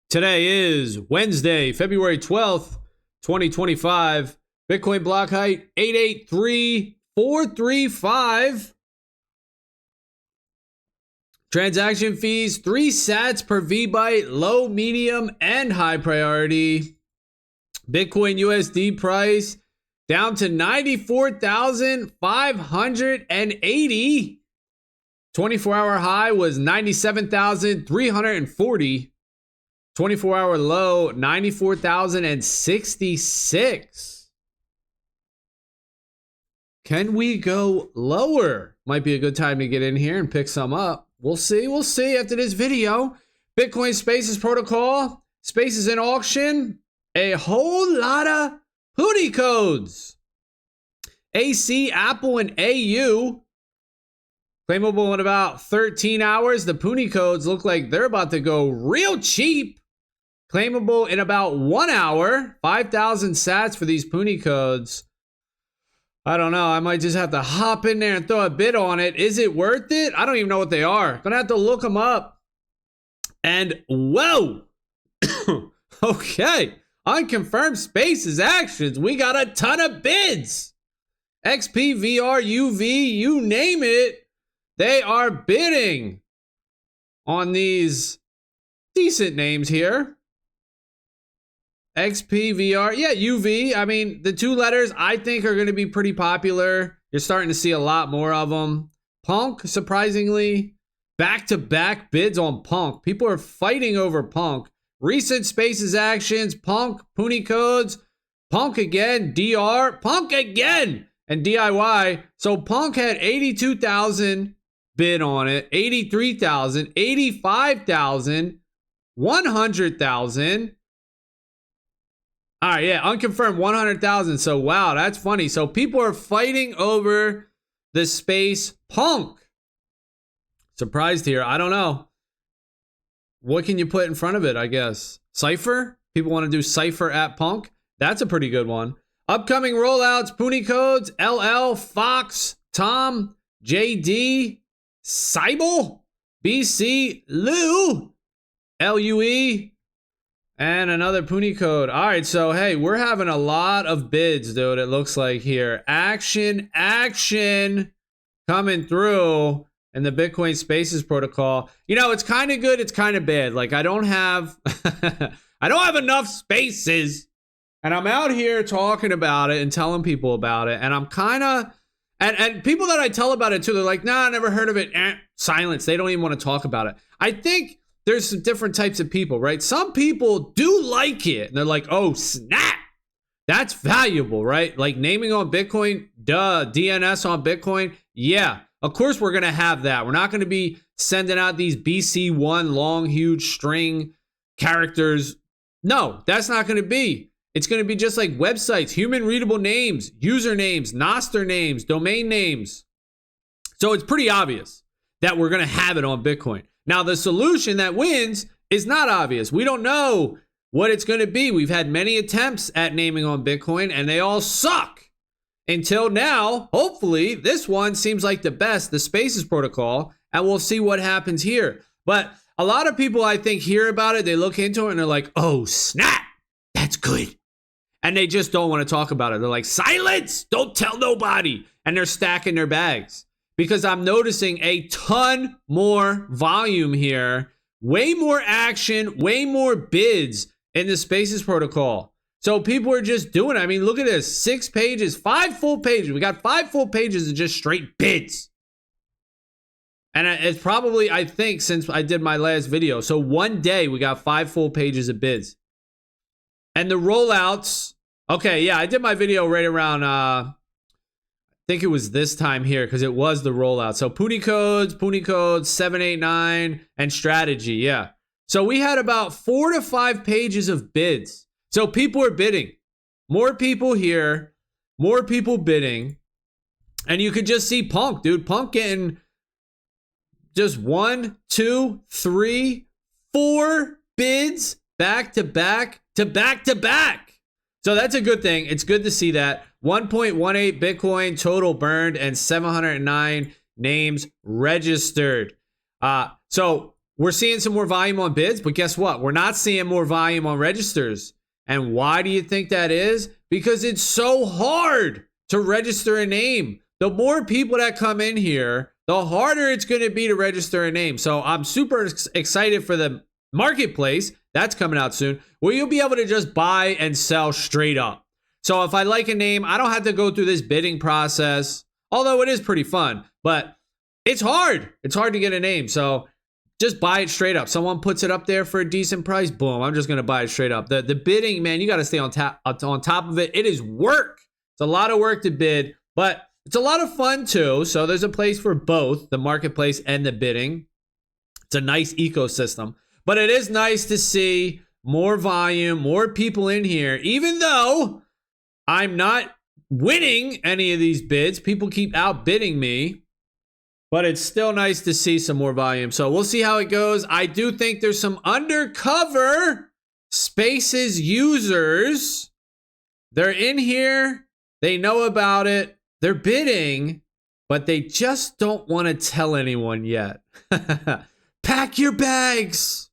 Today is Wednesday, February 12th, 2025. Bitcoin block height 883,435. Transaction fees 3 sats per VByte, low, medium, and high priority. Bitcoin USD price down to 94,580. 24-hour high was 97,340. 24-hour low, 94,066. Can we go lower? Might be a good time to get in here and pick some up. We'll see. We'll see after this video. Bitcoin Spaces protocol. Spaces in auction. A whole lot of Pooty codes. AC, Apple, and AU. Claimable in about 13 hours. The Pooty codes look like they're about to go real cheap. Claimable in about 1 hour. 5,000 sats for these Pooty codes. I don't know. I might just have to hop in there and throw a bid on it. Is it worth it? I don't even know what they are. Gonna have to look them up. And whoa. Okay. Unconfirmed Spaces actions. We got a ton of bids. XP, VR, UV, you name it. They are bidding on these decent names here. XP, VR, yeah, UV. I mean, the two letters I think are going to be pretty popular. You're starting to see a lot more of them. Punk, surprisingly, back-to-back bids on Punk. People are fighting over Punk. Recent Spaces actions, Punk, Pooty codes, Punk again, DR, Punk again, and DIY. So Punk had 82,000 bid on it, 83,000, 85,000, 100,000. All right, yeah, unconfirmed 100,000. So, wow, that's funny. So, people are fighting over the space Punk. Surprised here. I don't know. What can you put in front of it, I guess? Cypher? People want to do Cypher at Punk? That's a pretty good one. Upcoming rollouts, Pooty codes, LL, Fox, Tom, JD, Scalable, BC, Lou, LUE, and another Pooty code. All right, so hey, we're having a lot of bids, dude. It looks like here. Action coming through in the Bitcoin Spaces protocol. You know, it's kind of good. It's kind of bad. Like I don't have, I don't have enough spaces, and I'm out here talking about it and telling people about it, and I'm kind of, and people that I tell about it too, they're like, nah, I never heard of it. Silence. They don't even want to talk about it. I think there's some different types of people, right? Some people do like it, and they're like, oh, snap. That's valuable, right? Like naming on Bitcoin, duh, DNS on Bitcoin. Yeah, of course we're going to have that. We're not going to be sending out these BC1 long, huge string characters. No, that's not going to be. It's going to be just like websites, human readable names, usernames, Nostr names, domain names. So it's pretty obvious that we're going to have it on Bitcoin. Now, the solution that wins is not obvious. We don't know what it's going to be. We've had many attempts at naming on Bitcoin, and they all suck. Until now, hopefully, this one seems like the best, the Spaces protocol, and we'll see what happens here. But a lot of people, I think, hear about it, they look into it, and they're like, oh, snap, that's good. And they just don't want to talk about it. They're like, silence, don't tell nobody. And they're stacking their bags. Because I'm noticing a ton more volume here, way more action, way more bids in the Spaces protocol. So people are just doing it. I mean, look at this, 6 pages, 5 full pages. We got 5 full pages of just straight bids. And it's probably, I think, since I did my last video. So one day we got 5 full pages of bids. And the rollouts, okay, yeah, I did my video right around, I think it was this time here because it was the rollout. So Pooty codes, 789, and strategy. Yeah. So we had about 4 to 5 pages of bids. So people are bidding. More people here, more people bidding. And you could just see Punk, dude. Punk getting just 1, 2, 3, 4 bids back to back to back to back. So that's a good thing. It's good to see that. 1.18 Bitcoin total burned and 709 names registered. So we're seeing some more volume on bids, but guess what? We're not seeing more volume on registers. And why do you think that is? Because it's so hard to register a name. The more people that come in here, the harder it's going to be to register a name. So I'm super excited for the marketplace. That's coming out soon, where you'll be able to just buy and sell straight up. So if I like a name, I don't have to go through this bidding process, although it is pretty fun, but it's hard. It's hard to get a name. So just buy it straight up. Someone puts it up there for a decent price. Boom. I'm just going to buy it straight up. The bidding, man, you got to stay on top of it. It is work. It's a lot of work to bid, but it's a lot of fun too. So there's a place for both the marketplace and the bidding. It's a nice ecosystem, but it is nice to see more volume, more people in here, even though I'm not winning any of these bids. People keep outbidding me, but it's still nice to see some more volume. So we'll see how it goes. I do think there's some undercover spaces users. They're in here. They know about it. They're bidding, but they just don't want to tell anyone yet. Pack your bags.